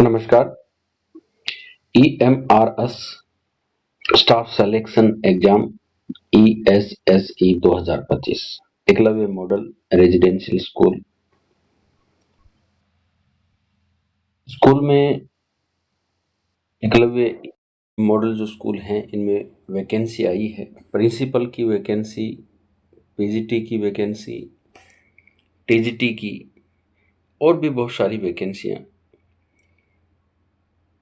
नमस्कार। EMRS staff selection exam ESSE 2025 Eklavya model residential school school में Eklavya model जो school हैं इनमें वैकेंसी आई है। प्रिंसिपल की वैकेंसी, पीजीटी की वैकेंसी, टीजीटी की और भी बहुत सारी वैकेंसियां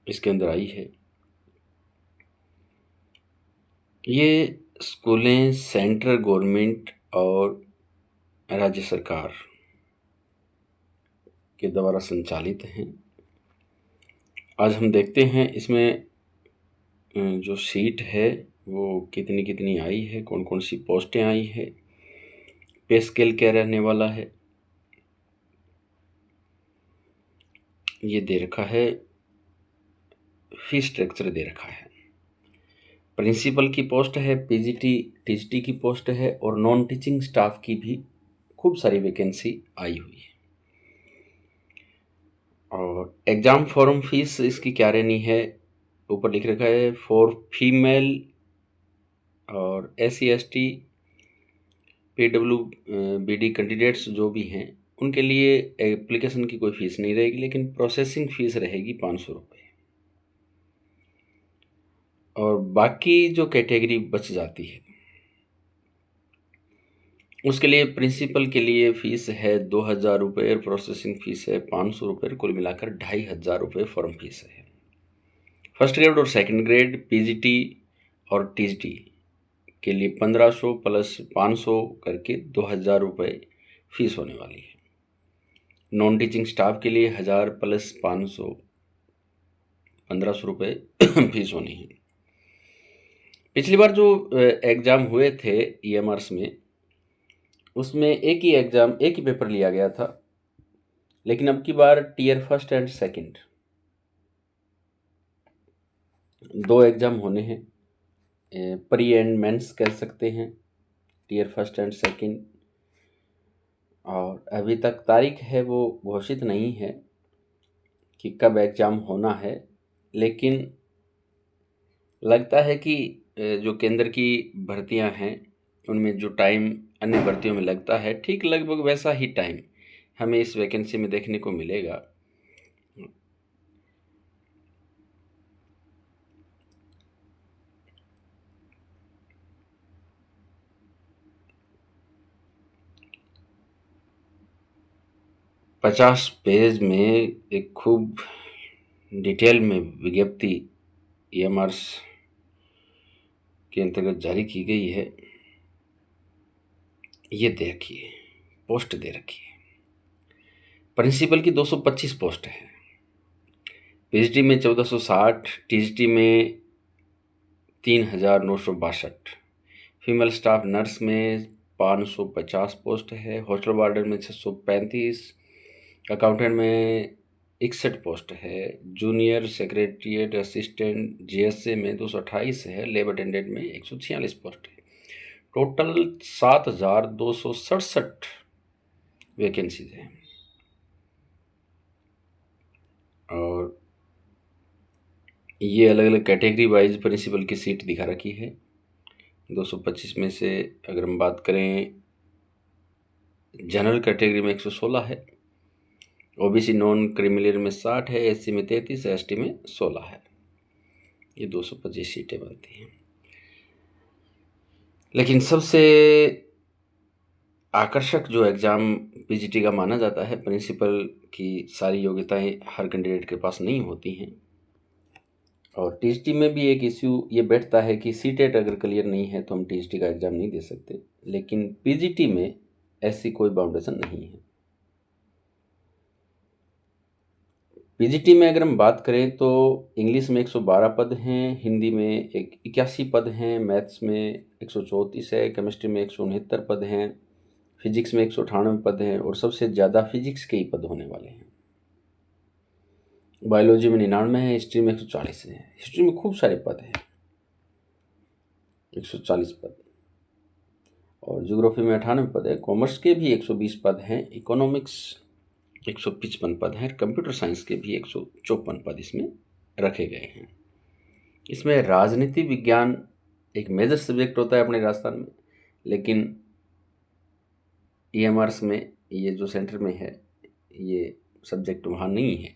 इसके अंदर आई है। ये स्कूलें सेंट्रल गवर्नमेंट और राज्य सरकार के द्वारा संचालित हैं। आज हम देखते हैं इसमें जो सीट है वो कितनी कितनी आई है, कौन कौन सी पोस्टें आई है, पे स्केल क्या रहने वाला है, ये दे रखा है। फीस स्ट्रक्चर दे रखा है। प्रिंसिपल की पोस्ट है, पीजीटी टीजीटी की पोस्ट है और नॉन टीचिंग स्टाफ की भी खूब सारी वैकेंसी आई हुई है। और एग्ज़ाम फॉर्म फीस इसकी क्या रहनी है, ऊपर लिख रखा है फॉर फीमेल और SC ST PWBD कैंडिडेट्स जो भी हैं उनके लिए एप्लीकेशन की कोई फ़ीस नहीं रहेगी, लेकिन प्रोसेसिंग फ़ीस रहेगी 500 रुपये। और बाकी जो कैटेगरी बच जाती है उसके लिए प्रिंसिपल के लिए फ़ीस है 2000 रुपये, प्रोसेसिंग फ़ीस है 500 रुपये, कुल मिलाकर 2500 रुपये फॉर्म फीस है। फर्स्ट ग्रेड और सेकंड ग्रेड पीजीटी और टीजीटी के लिए 1500 प्लस 500 करके 2000 रुपये फीस होने वाली है। नॉन टीचिंग स्टाफ के लिए 1000 प्लस 500 1500 रुपये फीस होनी है। पिछली बार जो एग्ज़ाम हुए थे EMRS में, उसमें एक ही पेपर लिया गया था, लेकिन अब की बार टीयर फर्स्ट एंड सेकंड दो एग्ज़ाम होने हैं। प्री एंड मेंस कह सकते हैं, टीयर फर्स्ट एंड सेकंड। और अभी तक तारीख है वो घोषित नहीं है कि कब एग्ज़ाम होना है, लेकिन लगता है कि जो केंद्र की भर्तियां हैं उनमें जो टाइम अन्य भर्तियों में लगता है, ठीक लगभग वैसा ही टाइम हमें इस वैकेंसी में देखने को मिलेगा। पचास पेज में एक खूब डिटेल में विज्ञप्ति EMRS के अंतर्गत जारी की गई है। ये देखिए, पोस्ट दे रखी है। प्रिंसिपल की 225 पोस्ट है, पीएचडी में 1460, टीजीटी में 3962, फीमेल स्टाफ नर्स में 550 पोस्ट है, हॉस्टल वार्डन में 635, अकाउंटेंट में 61 पोस्ट है, जूनियर सेक्रेटरिएट असिस्टेंट GSA में 228 है, लेब अटेंडेंट में 146 पोस्ट है। टोटल 7267 वैकेंसीज हैं। और ये अलग अलग कैटेगरी वाइज प्रिंसिपल की सीट दिखा रखी है। 225 में से अगर हम बात करें, जनरल कैटेगरी में 116 है, OBC नॉन क्रिमिनल में 60 है, SC में 33 है, ST में 16 है। ये 225 सीटें बनती हैं। लेकिन सबसे आकर्षक जो एग्ज़ाम पीजीटी का माना जाता है, प्रिंसिपल की सारी योग्यताएं हर कैंडिडेट के पास नहीं होती हैं। और टीजीटी में भी एक इश्यू ये बैठता है कि सीटेट अगर क्लियर नहीं है तो हम टीजीटी का एग्ज़ाम नहीं दे सकते, लेकिन पीजीटी में ऐसी कोई बाउंडेशन नहीं है। पीजीटी में अगर हम बात करें तो इंग्लिश में 112 पद हैं, हिंदी में 81 पद हैं, मैथ्स में 134 है, केमिस्ट्री में 169 पद हैं, फिजिक्स में 198 पद हैं और सबसे ज़्यादा फिजिक्स के ही पद होने वाले हैं। बायोलॉजी में 99 है, हिस्ट्री में 140 है। हिस्ट्री में खूब सारे पद हैं, 140 पद। और ज्योग्राफी में 98 पद है, कॉमर्स के भी 120 पद हैं, इकोनॉमिक्स 155 पद हैं। कंप्यूटर साइंस के भी 154 पद इसमें रखे गए हैं। इसमें राजनीति विज्ञान एक मेजर सब्जेक्ट होता है अपने राजस्थान में, लेकिन ईएमआरस में, ये जो सेंटर में है, ये सब्जेक्ट वहाँ नहीं है।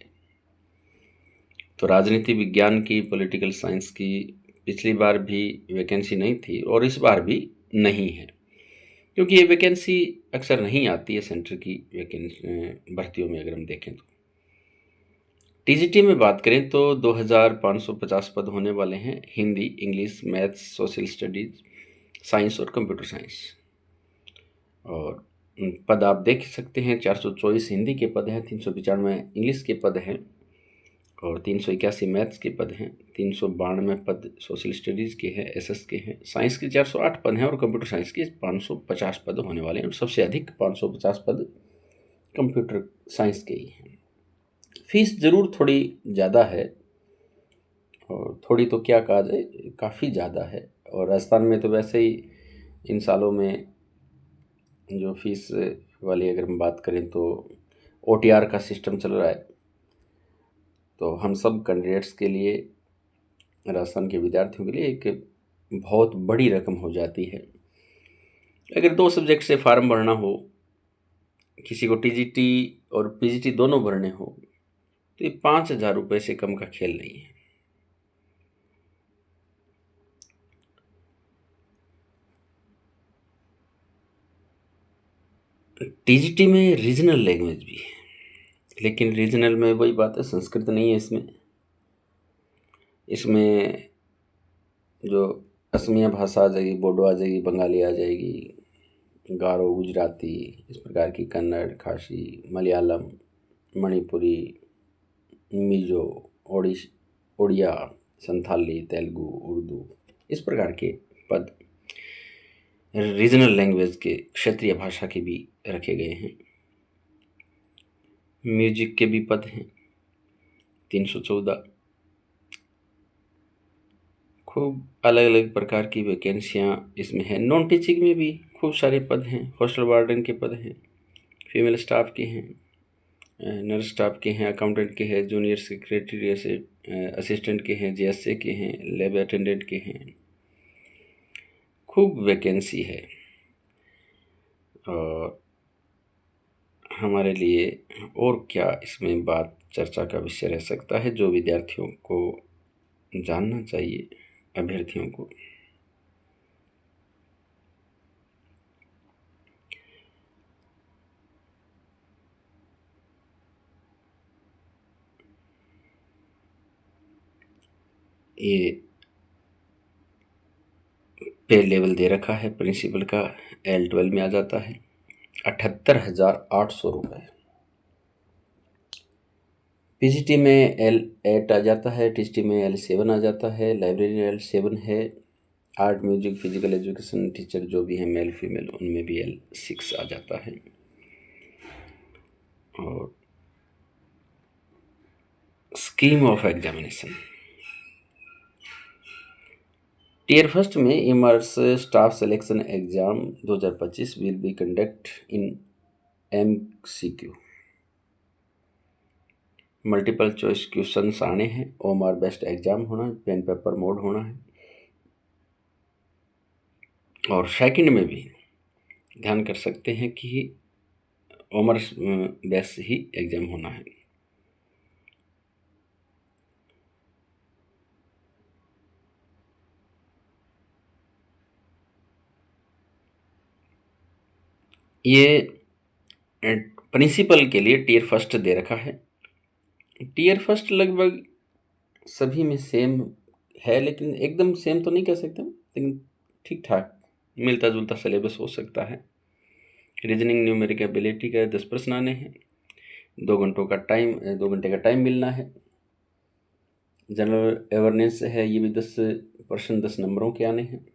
तो राजनीति विज्ञान की, पॉलिटिकल साइंस की पिछली बार भी वैकेंसी नहीं थी और इस बार भी नहीं है, क्योंकि ये वैकेंसी अक्सर नहीं आती है सेंटर की वैकेंसी भर्तियों में। अगर हम देखें तो टीजीटी में बात करें तो 2550 पद होने वाले हैं। Hindi, English, maths, social studies, science और कंप्यूटर साइंस। और पद आप देख सकते हैं, 424 हिंदी के पद हैं, 395 इंग्लिश के पद हैं और 381 मैथ्स के पद हैं, 392 पद सोशल स्टडीज़ के हैं, एसएस के हैं। साइंस के 408 पद हैं और कंप्यूटर साइंस के 550 पद होने वाले हैं और सबसे अधिक 550 पद कंप्यूटर साइंस के ही हैं। फीस ज़रूर थोड़ी ज़्यादा है, और थोड़ी तो क्या कहा जाए, काफ़ी ज़्यादा है। और राजस्थान में तो वैसे ही इन सालों में जो फीस वाली अगर हम बात करें तो ओटीआर का सिस्टम चल रहा है, तो हम सब कैंडिडेट्स के लिए, राजस्थान के विद्यार्थियों के लिए एक बहुत बड़ी रकम हो जाती है। अगर 2 सब्जेक्ट से फार्म भरना हो, किसी को टीजीटी और पीजीटी दोनों भरने हो, तो ये 5,000 रुपये से कम का खेल नहीं है। टीजीटी में रीजनल लैंग्वेज भी है, लेकिन रीजनल में वही बात है, संस्कृत नहीं है इसमें जो असमिया भाषा आ जाएगी, बोडो आ जाएगी, बंगाली आ जाएगी, गारो, गुजराती, इस प्रकार की, कन्नड़, खासी, मलयालम, मणिपुरी, मिजो, ओडिया, संथाली, तेलुगु, उर्दू, इस प्रकार के पद रीजनल लैंग्वेज के, क्षेत्रीय भाषा के भी रखे गए हैं। म्यूजिक के भी पद हैं 314। खूब अलग अलग प्रकार की वैकेंसियाँ इसमें हैं। नॉन टीचिंग में भी खूब सारे पद हैं। हॉस्टल वार्डन के पद हैं, फीमेल स्टाफ के हैं, नर्स स्टाफ के हैं, अकाउंटेंट के हैं, जूनियर सेक्रेटरी असिस्टेंट के हैं, जेएसए के हैं, लैब अटेंडेंट के हैं। खूब वैकेंसी है और हमारे लिए और क्या इसमें बात चर्चा का विषय रह सकता है जो विद्यार्थियों को जानना चाहिए, अभ्यर्थियों को। ये पे लेवल दे रखा है प्रिंसिपल का, L12 में आ जाता है 78,800 रुपये। पीजीटी में L8 आ जाता है, टीजीटी में L7 आ जाता है, लाइब्रेरी L7 है, art, music, physical education teacher जो भी हैं मेल फीमेल, उनमें भी L6 आ जाता है। और scheme of examination, tier first में इमर्स staff selection exam 2025 will be conduct in MCQ, multiple choice questions आने हैं, OMR बेस्ड एग्जाम होना है, पेन पेपर मोड होना है। और सेकंड में भी ध्यान कर सकते हैं कि OMR बेस्ड ही एग्जाम होना है। ये प्रिंसिपल के लिए टियर फर्स्ट दे रखा है। टियर फर्स्ट लगभग सभी में सेम है, लेकिन एकदम सेम तो नहीं कह सकते, लेकिन ठीक ठाक मिलता जुलता सिलेबस हो सकता है। रीजनिंग, न्यूमेरिक एबिलिटी का 10 प्रश्न आने हैं, 2 घंटे का टाइम मिलना है। जनरल अवेयरनेस है, ये भी 10 प्रश्न 10 नंबरों के आने हैं।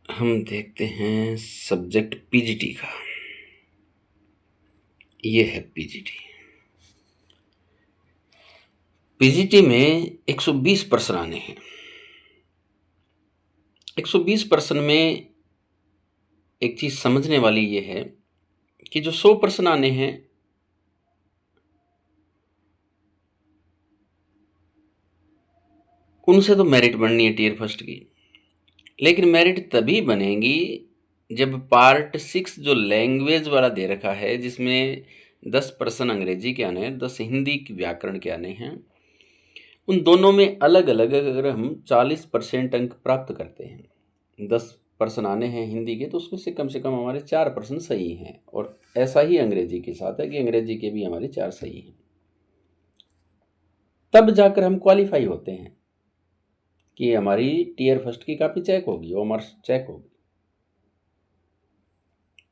हम देखते हैं सब्जेक्ट पीजीटी का। ये है पीजीटी में 120 प्रश्न आने हैं। 120 प्रश्न में एक चीज़ समझने वाली ये है कि जो 100 प्रश्न आने हैं उनसे तो मेरिट बननी है टीयर फर्स्ट की, लेकिन मेरिट तभी बनेगी जब पार्ट 6 जो लैंग्वेज वाला दे रखा है, जिसमें 10 प्रश्न अंग्रेजी के आने हैं, 10 हिंदी के व्याकरण के आने हैं, उन दोनों में अलग अलग अगर हम 40% अंक प्राप्त करते हैं, 10 प्रश्न आने हैं हिंदी के, तो उसमें से कम हमारे 4 प्रश्न सही हैं। और ऐसा ही अंग्रेजी के साथ है कि अंग्रेजी के भी हमारे 4 सही हैं, तब जाकर हम क्वालिफाई होते हैं कि हमारी टीयर फर्स्ट की कापी चेक होगी, ओमर्स चेक होगी,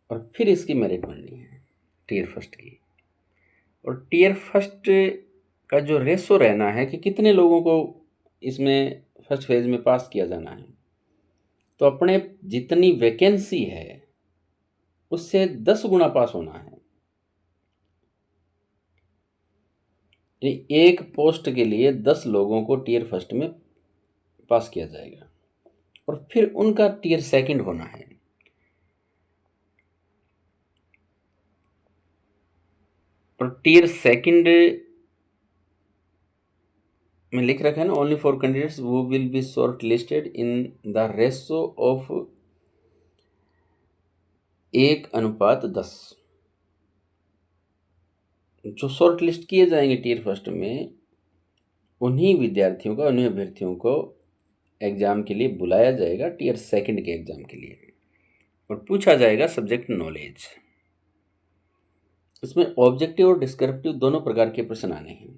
और फिर इसकी मेरिट बननी है टीयर फर्स्ट की। और टीयर फर्स्ट का जो रेशो रहना है कि कितने लोगों को इसमें फर्स्ट फेज में पास किया जाना है, तो अपने जितनी वैकेंसी है उससे 10 गुना पास होना है। एक पोस्ट के लिए 10 लोगों को टीयर फर्स्ट में पास किया जाएगा और फिर उनका टीयर सेकंड होना है। और टीयर सेकंड में लिख रखा है ना, only for candidates who will be short listed in the ratio of 1:10। जो शॉर्ट लिस्ट किए जाएंगे टीयर फर्स्ट में, उन्हीं विद्यार्थियों को, उन्हीं अभ्यर्थियों को एग्जाम के लिए बुलाया जाएगा, टीयर सेकंड के एग्जाम के लिए, और पूछा जाएगा सब्जेक्ट नॉलेज। इसमें ऑब्जेक्टिव और डिस्क्रिप्टिव दोनों प्रकार के प्रश्न आने हैं।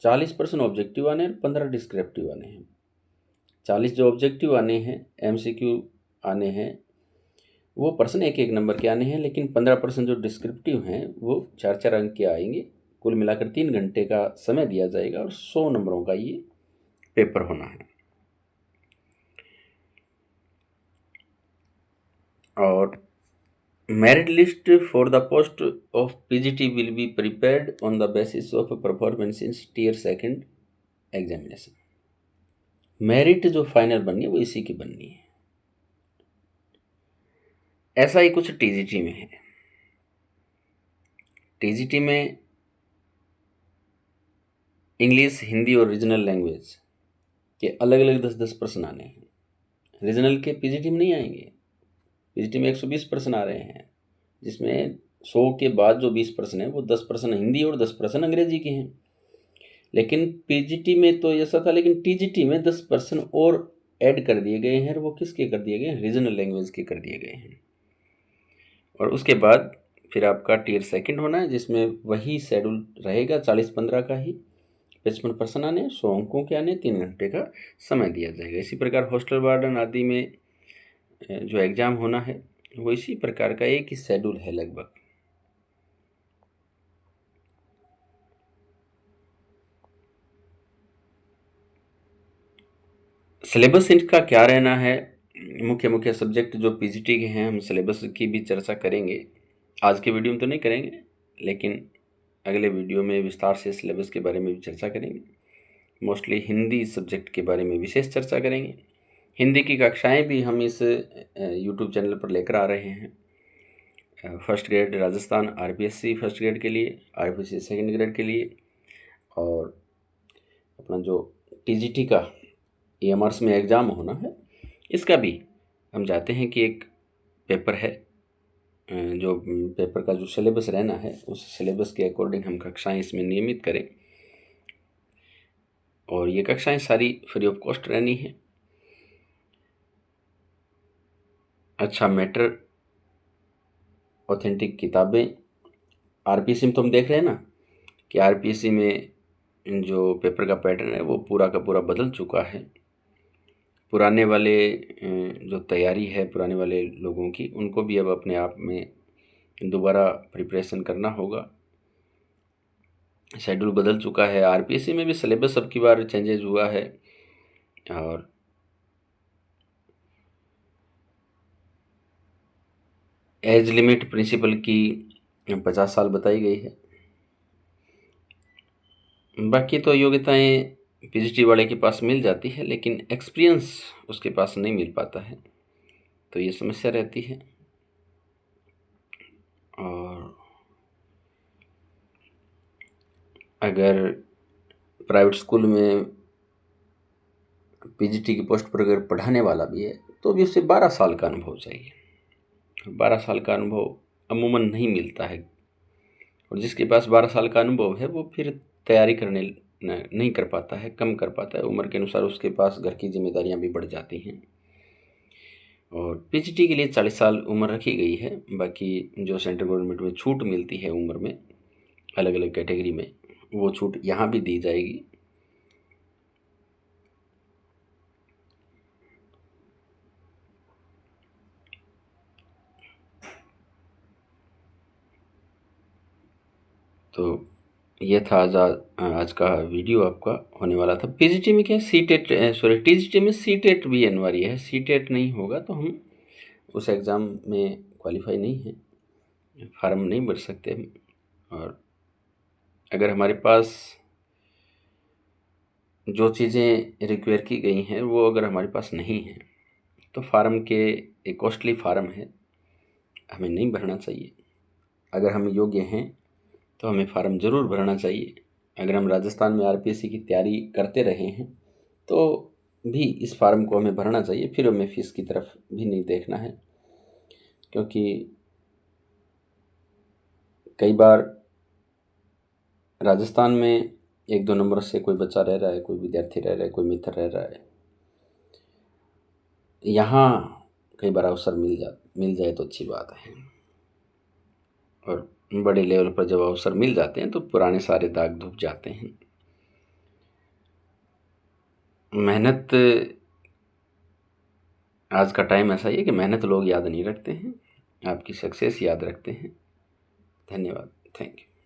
40 प्रश्न ऑब्जेक्टिव आने हैं और 15 डिस्क्रिप्टिव आने हैं। 40 जो ऑब्जेक्टिव आने हैं, MCQ आने हैं, वो प्रश्न 1-1 नंबर के आने हैं, लेकिन 15% जो डिस्क्रिप्टिव हैं वो 4-4 अंक के आएंगे। कुल मिलाकर 3 घंटे का समय दिया जाएगा और 100 नंबरों का ये पेपर होना है। और merit list for the post of PGT will be prepared on the basis of performance in tier second examination. Merit जो फाइनल बननी है वो इसी की बननी है। ऐसा ही कुछ TGT में है। TGT में इंग्लिश, हिंदी और रीजनल लैंग्वेज के अलग अलग 10-10 प्रश्न आने हैं। रीजनल के PGT में नहीं आएंगे। PGT में 120 प्रश्न आ रहे हैं, जिसमें 100 के बाद जो 20 प्रश्न हैं वो 10 प्रश्न हिंदी और 10 प्रश्न अंग्रेजी के हैं। लेकिन PGT में तो ऐसा था, लेकिन TGT में 10 प्रश्न और ऐड कर दिए गए हैं, और वो किसके कर दिए गए हैं? रीजनल लैंग्वेज के कर दिए गए हैं। और उसके बाद फिर आपका टीयर सेकंड होना है, जिसमें वही शेड्यूल रहेगा 40-15 का ही। 55 प्रश्न आने, 100 अंकों के आने, 3 घंटे का समय दिया जाएगा। इसी प्रकार हॉस्टल वार्डन आदि में जो एग्ज़ाम होना है वो इसी प्रकार का एक ही शेड्यूल है लगभग। सिलेबस इनका क्या रहना है? मुख्य मुख्य सब्जेक्ट जो PGT के हैं, हम सिलेबस की भी चर्चा करेंगे। आज के वीडियो में तो नहीं करेंगे, लेकिन अगले वीडियो में विस्तार से सिलेबस के बारे में भी चर्चा करेंगे। मोस्टली हिंदी सब्जेक्ट के बारे में विशेष चर्चा करेंगे। हिंदी की कक्षाएं भी हम इस YouTube चैनल पर लेकर आ रहे हैं। First grade Rajasthan RPSC first grade के लिए, RPSC सेकंड ग्रेड के लिए, और अपना जो TGT का EMRS में एग्ज़ाम होना है, इसका भी हम चाहते हैं कि एक पेपर है, जो पेपर का जो सिलेबस रहना है उस सिलेबस के अकॉर्डिंग हम कक्षाएं इसमें नियमित करें। और ये कक्षाएं सारी फ्री ऑफ कॉस्ट रहनी है। अच्छा मैटर, ऑथेंटिक किताबें। RPSC में तो हम देख रहे हैं ना कि RPSC में जो पेपर का पैटर्न है वो पूरा का पूरा बदल चुका है। पुराने वाले जो तैयारी है पुराने वाले लोगों की, उनको भी अब अपने आप में दोबारा प्रिपरेशन करना होगा। शेड्यूल बदल चुका है। RPSC में भी सिलेबस अब की बार चेंजेज हुआ है, और एज लिमिट प्रिंसिपल की 50 साल बताई गई है। बाकी तो योग्यताएं PGT वाले के पास मिल जाती है, लेकिन एक्सपीरियंस उसके पास नहीं मिल पाता है, तो ये समस्या रहती है। और अगर प्राइवेट स्कूल में पीजीटी की पोस्ट पर अगर पढ़ाने वाला भी है तो भी उसे 12 साल का अनुभव चाहिए। 12 साल का अनुभव अमूमन नहीं मिलता है, और जिसके पास 12 साल का अनुभव है वो फिर तैयारी करने नहीं कर पाता है, कम कर पाता है। उम्र के अनुसार उसके पास घर की जिम्मेदारियां भी बढ़ जाती हैं। और पीजीटी के लिए 40 साल उम्र रखी गई है। बाकी जो सेंट्रल गवर्नमेंट में छूट मिलती है उम्र में अलग अलग कैटेगरी में, वो छूट यहाँ भी दी जाएगी। तो ये था आज का वीडियो आपका होने वाला था। पीजीटी में क्या सी टेट, सॉरी टीजीटी में सी टेट भी अनिवार्य है। सी टेट नहीं होगा तो हम उस एग्ज़ाम में क्वालिफाई नहीं है, फार्म नहीं भर सकते हम। और अगर हमारे पास जो चीज़ें रिक्वायर की गई हैं वो अगर हमारे पास नहीं हैं तो फार्म के एक कॉस्टली फार्म है, हमें नहीं भरना चाहिए। अगर हम योग्य हैं तो हमें फार्म ज़रूर भरना चाहिए। अगर हम राजस्थान में आरपीएससी की तैयारी करते रहे हैं तो भी इस फार्म को हमें भरना चाहिए, फिर हमें फ़ीस की तरफ भी नहीं देखना है। क्योंकि कई बार राजस्थान में 1-2 नंबर से कोई बच्चा रह रहा है, कोई विद्यार्थी रह रहा है, कोई मित्र रह रहा है। यहाँ कई बार अवसर मिल जाए तो अच्छी बात है। और बड़े लेवल पर जब अवसर मिल जाते हैं तो पुराने सारे दाग धुप जाते हैं। मेहनत, आज का टाइम ऐसा ही है कि मेहनत लोग याद नहीं रखते हैं, आपकी सक्सेस याद रखते हैं। धन्यवाद, थैंक यू।